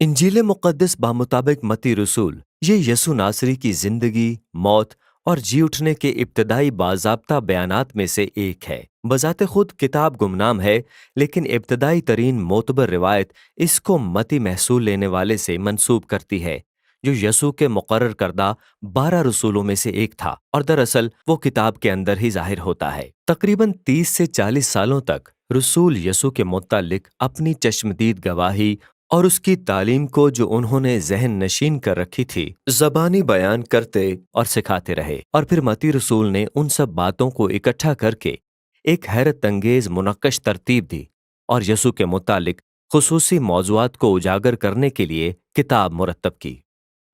इंजील मुक़द्दस बामुताबिक मत्ती रसूल ये यसु नासरी की ज़िंदगी, मौत और जी उठने के इब्तदाई बाज़ाब्ता बयानात में से एक है। बज़ाते खुद किताब गुमनाम है, लेकिन इब्तदाई तरीन मोतबर रिवायत इसको मती महसूल लेने वाले से मंसूब करती है, जो यसु के मुकर्रर करदा 12 रसूलों में से एक था और दरअसल वो किताब के अंदर ही जाहिर होता है। तकरीबन 30 से 40 सालों तक रसूल यसु के मुत्तल्लिक अपनी चश्मदीद गवाही और उसकी तालीम को जो उन्होंने ज़हन नशीन कर रखी थी, ज़बानी बयान करते और सिखाते रहे। और फिर मती रसूल ने उन सब बातों को इकट्ठा करके एक हैरत अंगेज मुनक्कश तरतीब दी और यसु के मुतालिक खुसूसी मौज़ूआत को उजागर करने के लिए किताब मुरत्तब की।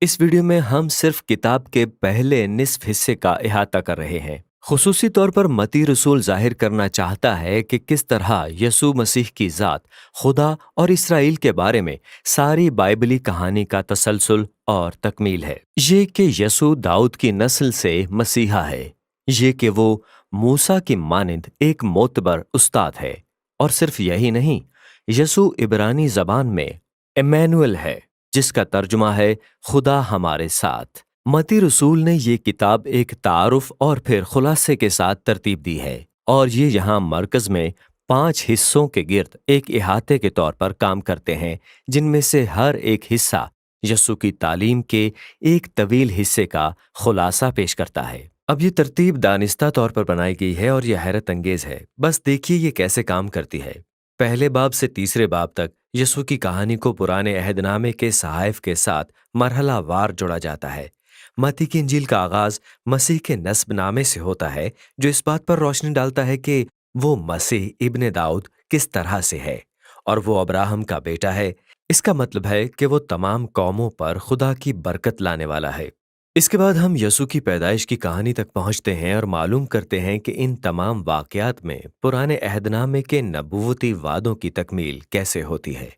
इस वीडियो में हम सिर्फ किताब के पहले निस्फ हिस्से का अहाता कर रहे हैं। खुसूसी तौर पर मती रसूल जाहिर करना चाहता है कि किस तरह यसू मसीह की ज़ात, खुदा और इसराइल के बारे में सारी बाइबली कहानी का तसलसल और तकमील है। ये कि यसू दाऊद की नस्ल से मसीहा है, ये कि वो मूसा की मानिंद एक मोतबर उस्ताद है, और सिर्फ यही नहीं, यसू इब्रानी ज़बान में इमैनुअल है, जिसका तर्जुमा है खुदा हमारे साथ। मती रसूल ने ये किताब एक तारुफ और फिर खुलासे के साथ तरतीब दी है, और ये यहाँ मरकज़ में 5 हिस्सों के गिर्द एक इहाते के तौर पर काम करते हैं, जिनमें से हर एक हिस्सा यसु की तालीम के एक तवील हिस्से का खुलासा पेश करता है। अब ये तरतीब दानिस्ता तौर पर बनाई गई है और यह हैरत अंगेज है। बस देखिए ये कैसे काम करती है। पहले बाब से तीसरे बाब तक यसु की कहानी को पुराने अहदनामे के सहाइफ के साथ मरहला वार जोड़ा जाता है। मत्ती की इंजील का आगाज मसीह के नस्बनामे से होता है, जो इस बात पर रोशनी डालता है कि वो मसीह इब्ने दाऊद किस तरह से है और वो अब्राहम का बेटा है। इसका मतलब है कि वो तमाम कौमों पर खुदा की बरकत लाने वाला है। इसके बाद हम यसु की पैदाइश की कहानी तक पहुंचते हैं और मालूम करते हैं कि इन तमाम वाकयात में पुराने अहदनामे के नबूवती वादों की तकमील कैसे होती है।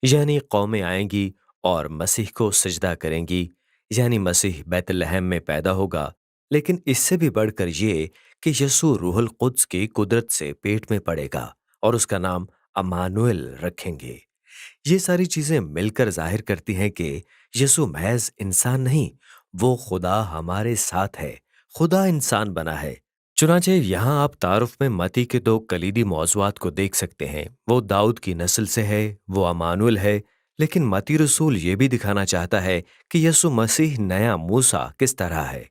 यानी कौमें आएंगी और मसीह को सजदा करेंगी, यानी मसीह बैतलहम में पैदा होगा। लेकिन इससे भी बढ़कर ये कि यसू रूहुल कुद्स की कुदरत से पेट में पड़ेगा और उसका नाम अमानुएल रखेंगे। ये सारी चीजें मिलकर जाहिर करती हैं कि यसू महज इंसान नहीं, वो खुदा हमारे साथ है, खुदा इंसान बना है। चुनांचे यहाँ आप तारुफ में मती के 2 कलीदी मौज़ूआत को देख सकते हैं। वो दाऊद की नस्ल से है, वो अमानुएल है। लेकिन मती रसूल ये भी दिखाना चाहता है कि यसु मसीह नया मूसा किस तरह है।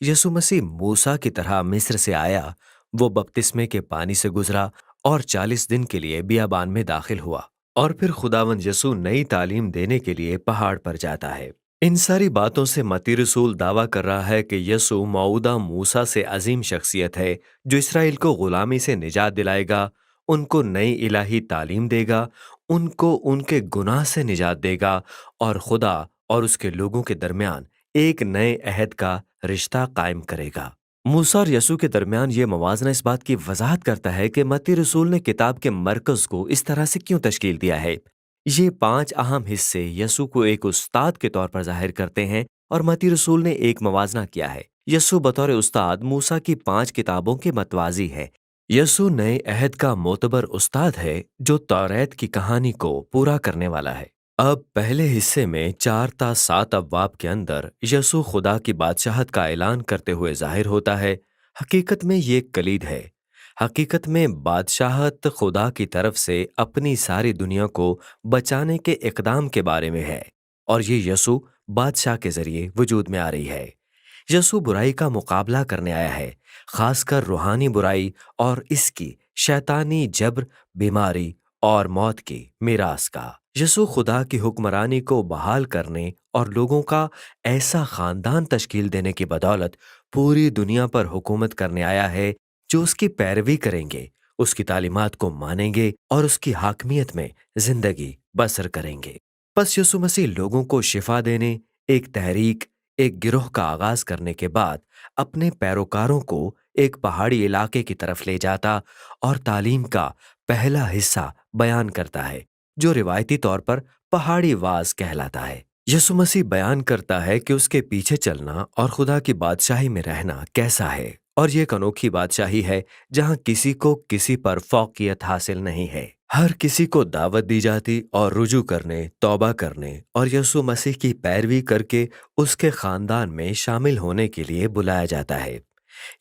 यसु मसीह मूसा की तरह मिस्र से आया, वो बपतिस्मे के पानी से गुजरा और 40 दिन के लिए बियाबान में दाखिल हुआ, और फिर खुदावंद यसु नई तालीम देने के लिए पहाड़ पर जाता है। इन सारी बातों से मती रसूल दावा कर रहा है कि यसु मौऊदा मूसा से अजीम शख्सियत है, जो इसराइल को गुलामी से निजात दिलाएगा, उनको नई इलाही तालीम देगा, उनको उनके गुनाह से निजात देगा और खुदा और उसके लोगों के दरमियान एक नए अहद का रिश्ता कायम करेगा। मूसा और यसू के दरमियान ये मवाजना इस बात की वजाहत करता है कि मत्ती रसूल ने किताब के मरकज को इस तरह से क्यों तश्कील दिया है। ये 5 अहम हिस्से यसू को एक उस्ताद के तौर पर जाहिर करते हैं और मत्ती रसूल ने एक मवाजना किया है। यसू बतौर उस्ताद मूसा की 5 किताबों के मतवाजी है। यसू नए अहद का मोतबर उस्ताद है, जो तौरात की कहानी को पूरा करने वाला है। अब पहले हिस्से में 4 ता 7 अब्वाब के अंदर यसू खुदा की बादशाहत का ऐलान करते हुए जाहिर होता है। हकीकत में ये कलीद है। हकीकत में बादशाहत खुदा की तरफ से अपनी सारी दुनिया को बचाने के इकदाम के बारे में है, और ये यसू बादशाह के जरिए वजूद में आ रही है। यसू बुराई का मुकाबला करने आया है, खासकर रूहानी बुराई और इसकी शैतानी जबर, बीमारी और मौत की मीरास का। यसू खुदा की हुक्मरानी को बहाल करने और लोगों का ऐसा खानदान तश्कील देने की बदौलत पूरी दुनिया पर हुकूमत करने आया है, जो उसकी पैरवी करेंगे, उसकी तालीमात को मानेंगे और उसकी हाकमियत में जिंदगी बसर करेंगे। बस यसू मसीह लोगों को शिफा देने एक तहरीक, एक गिरोह का आगाज करने के बाद अपने पैरोकारों को एक पहाड़ी इलाके की तरफ ले जाता और तालीम का पहला हिस्सा बयान करता है, जो रिवायती तौर पर पहाड़ी वाज कहलाता है। यसु मसीह बयान करता है कि उसके पीछे चलना और खुदा की बादशाही में रहना कैसा है, और ये एक अनोखी बादशाही है जहां किसी को किसी पर फौकियत हासिल नहीं है। हर किसी को दावत दी जाती और रुजू करने, तौबा करने और यीशु मसीह की पैरवी करके उसके खानदान में शामिल होने के लिए बुलाया जाता है।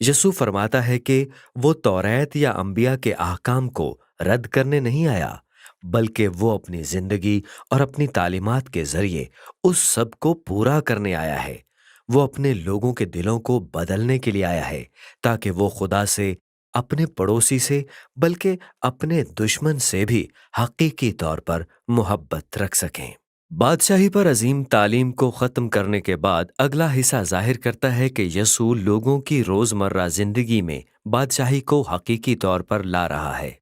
यीशु फरमाता है कि वो तौरात या अंबिया के अहकाम को रद्द करने नहीं आया, बल्कि वो अपनी जिंदगी और अपनी तालीमात के जरिए उस सब को पूरा करने आया है। वो अपने लोगों के दिलों को बदलने के लिए आया है, ताकि वो खुदा से, अपने पड़ोसी से, बल्कि अपने दुश्मन से भी हकीकी तौर पर मोहब्बत रख सकें। बादशाही पर अजीम तालीम को ख़त्म करने के बाद अगला हिस्सा जाहिर करता है कि यसू लोगों की रोज़मर्रा ज़िंदगी में बादशाही को हकीकी तौर पर ला रहा है।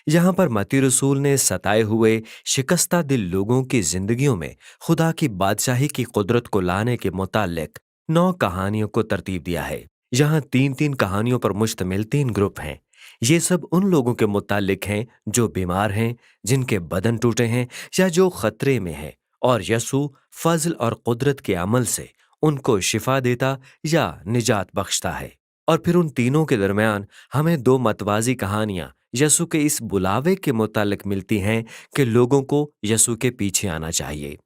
यहाँ पर मती रसूल ने सताए हुए शिकस्ता दिल लोगों की जिंदगियों में खुदा की बादशाही की कुदरत को लाने के मुतालिक 9 कहानियों को तरतीब दिया है। यहाँ 3-3 कहानियों पर मुश्तमिल 3 ग्रुप हैं। ये सब उन लोगों के मुतालिक हैं जो बीमार हैं, जिनके बदन टूटे हैं या जो खतरे में हैं, और यसू फजल और कुदरत के अमल से उनको शिफा देता या निजात बख्शता है। और फिर उन तीनों के दरमियान हमें 2 मतवाजी कहानियां यसु के इस बुलावे के मुतालिक मिलती हैं कि लोगों को यसु के पीछे आना चाहिए।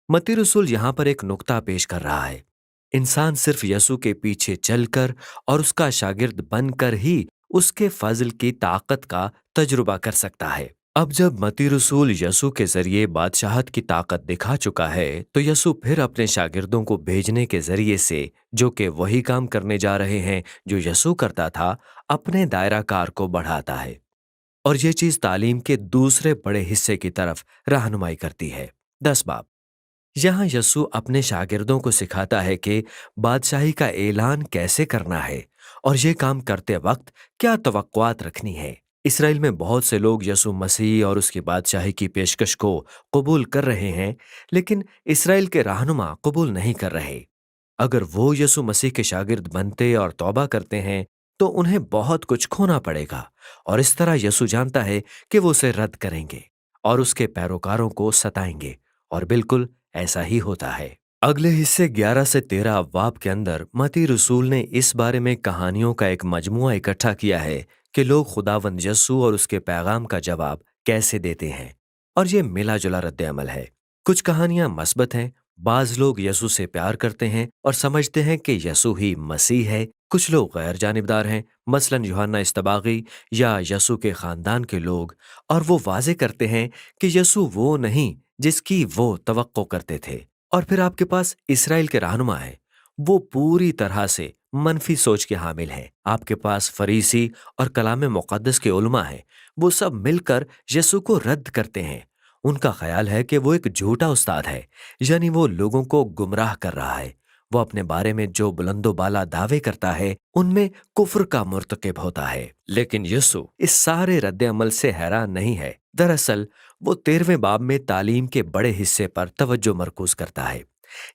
मत्ती रसूल यहाँ पर एक नुक्ता पेश कर रहा है। इंसान सिर्फ यसु के पीछे चलकर और उसका शागिर्द बनकर ही उसके फजल की ताकत का तजुर्बा कर सकता है। अब जब मती रसूल यसु के जरिए बादशाहत की ताकत दिखा चुका है, तो यसु फिर अपने शागिर्दों को भेजने के जरिए से, जो कि वही काम करने जा रहे हैं जो यसु करता था, अपने दायरा कार को बढ़ाता है। और ये चीज तालीम के दूसरे बड़े हिस्से की तरफ रहनुमाई करती है। 10 बाब। यहाँ यस्सु अपने शागिर्दों को सिखाता है कि बादशाही का ऐलान कैसे करना है और ये काम करते वक्त क्या तवक्कुआत रखनी है। इसराइल में बहुत से लोग यस्सु मसीह और उसकी बादशाही की पेशकश को कबूल कर रहे हैं, लेकिन इसराइल के रहनुमा कबूल नहीं कर रहे। अगर वो यीशु मसीह के शागिर्द बनते और तौबा करते हैं, तो उन्हें बहुत कुछ खोना पड़ेगा, और इस तरह यीशु जानता है कि वो उसे रद्द करेंगे और उसके पैरोकारों को सताएंगे, और बिल्कुल ऐसा ही होता है। अगले हिस्से 11 से 13 अब्वाब के अंदर मती रसूल ने इस बारे में कहानियों का एक मजमुआ इकट्ठा किया है कि लोग खुदावंद यस्सु और उसके पैगाम का जवाब कैसे देते हैं, और ये मिला जुला रद्द अमल है। कुछ कहानियां मस्बत हैं। बाज लोग यसु से प्यार करते हैं और समझते हैं कि यसु ही मसीह है। कुछ लोग गैर जानिबदार हैं, मसलन यूहन्ना इस्तबागी या यसु के खानदान के लोग, और वो वाजे करते हैं कि यसु वो नहीं जिसकी वो तवक्को करते थे। और फिर आपके पास इसराइल के रहनुमा हैं, वो पूरी तरह से मनफी सोच के हामिल हैं। आपके पास फरीसी और कलाम मुक़द्दस के उलमा हैं, वो सब मिलकर यसु को रद्द करते हैं। उनका ख्याल है कि वो एक झूठा उस्ताद है, यानी वो लोगों को गुमराह कर रहा है। वो अपने बारे में जो बुलंदो बाला दावे करता है, उनमें कुफ्र का मुर्तकिब होता है। लेकिन यीशु इस सारे रद्द अमल से हैरान नहीं है। दरअसल वो 13वें बाब में तालीम के बड़े हिस्से पर तवज्जो मरकूज करता है।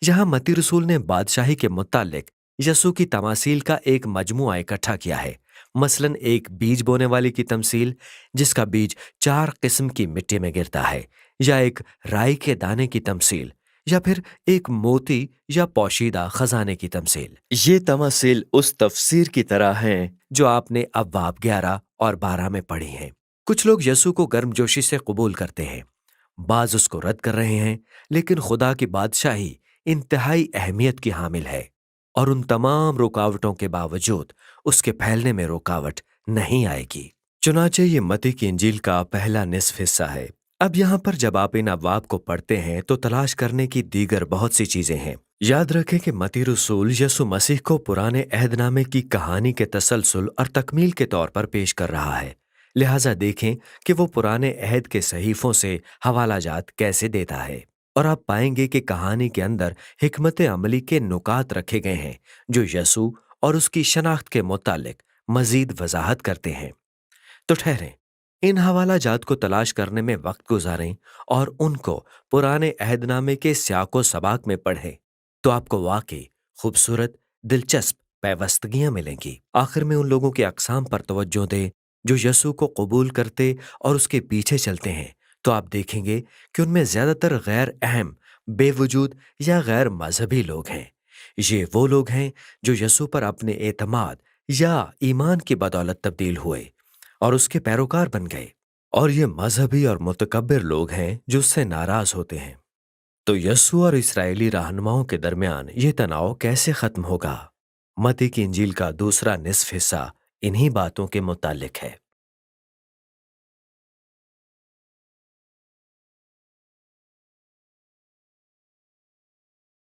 यहाँ मती रसूल ने बादशाही के मुतालिक यसु की तमासील का एक मजमुआ इकट्ठा किया है। मसलन एक बीज बोने वाले की तमसील, जिसका बीज 4 किस्म की मिट्टी में गिरता है, या एक राई के दाने की तमसील, या फिर एक मोती या पोशीदा खजाने की तमसील। ये तमासील उस तफसीर की तरह हैं जो आपने अब्वाब 11 और 12 में पढ़ी हैं। कुछ लोग यसु को गर्मजोशी से कबूल करते हैं, बाज उसको रद्द कर रहे हैं, लेकिन खुदा की बादशाही इंतहाई अहमियत की हामिल है, और उन तमाम रुकावटों के बावजूद उसके फैलने में रुकावट नहीं आएगी। चुनाचे ये मती की इंजील का पहला निस्फ हिस्सा है। अब यहाँ पर जब आप इन अब्वाब को पढ़ते हैं तो तलाश करने की दीगर बहुत सी चीजें हैं। याद रखें कि मती रसूल यसु मसीह को पुराने अहदनामे की कहानी के तसलसल और तकमील के तौर पर पेश कर रहा है। लिहाजा देखें कि वो पुराने अहद के सहीफों से हवाला जात कैसे देता है, और आप पाएंगे कि कहानी के अंदर हिकमत अमली के नुकात रखे गए हैं जो यसु और उसकी शनाख्त के मुतालिक मजीद वजाहत करते हैं। तो ठहरें, इन हवाला जात को तलाश करने में वक्त गुजारें और उनको पुराने अहदनामे के सियाको सबाक में पढ़ें, तो आपको वाकई खूबसूरत, दिलचस्प पैवस्तगियां मिलेंगी। आखिर में उन लोगों के अक़साम पर तवज्जो दें जो यसु को कबूल करते और उसके पीछे चलते हैं, तो आप देखेंगे कि उनमें ज्यादातर गैर अहम, बेवजूद या गैर मजहबी लोग हैं। ये वो लोग हैं जो यसु पर अपने एतमाद या ईमान की बदौलत तब्दील हुए और उसके पैरोकार बन गए। اور یہ مذہبی اور متکبر لوگ ہیں جو اس سے ناراض ہوتے ہیں۔ تو یسوع اور اسرائیلی رہنماؤں کے درمیان یہ تناؤ کیسے ختم ہوگا؟ متی کی انجیل کا دوسرا نصف حصہ انہی باتوں کے متعلق ہے۔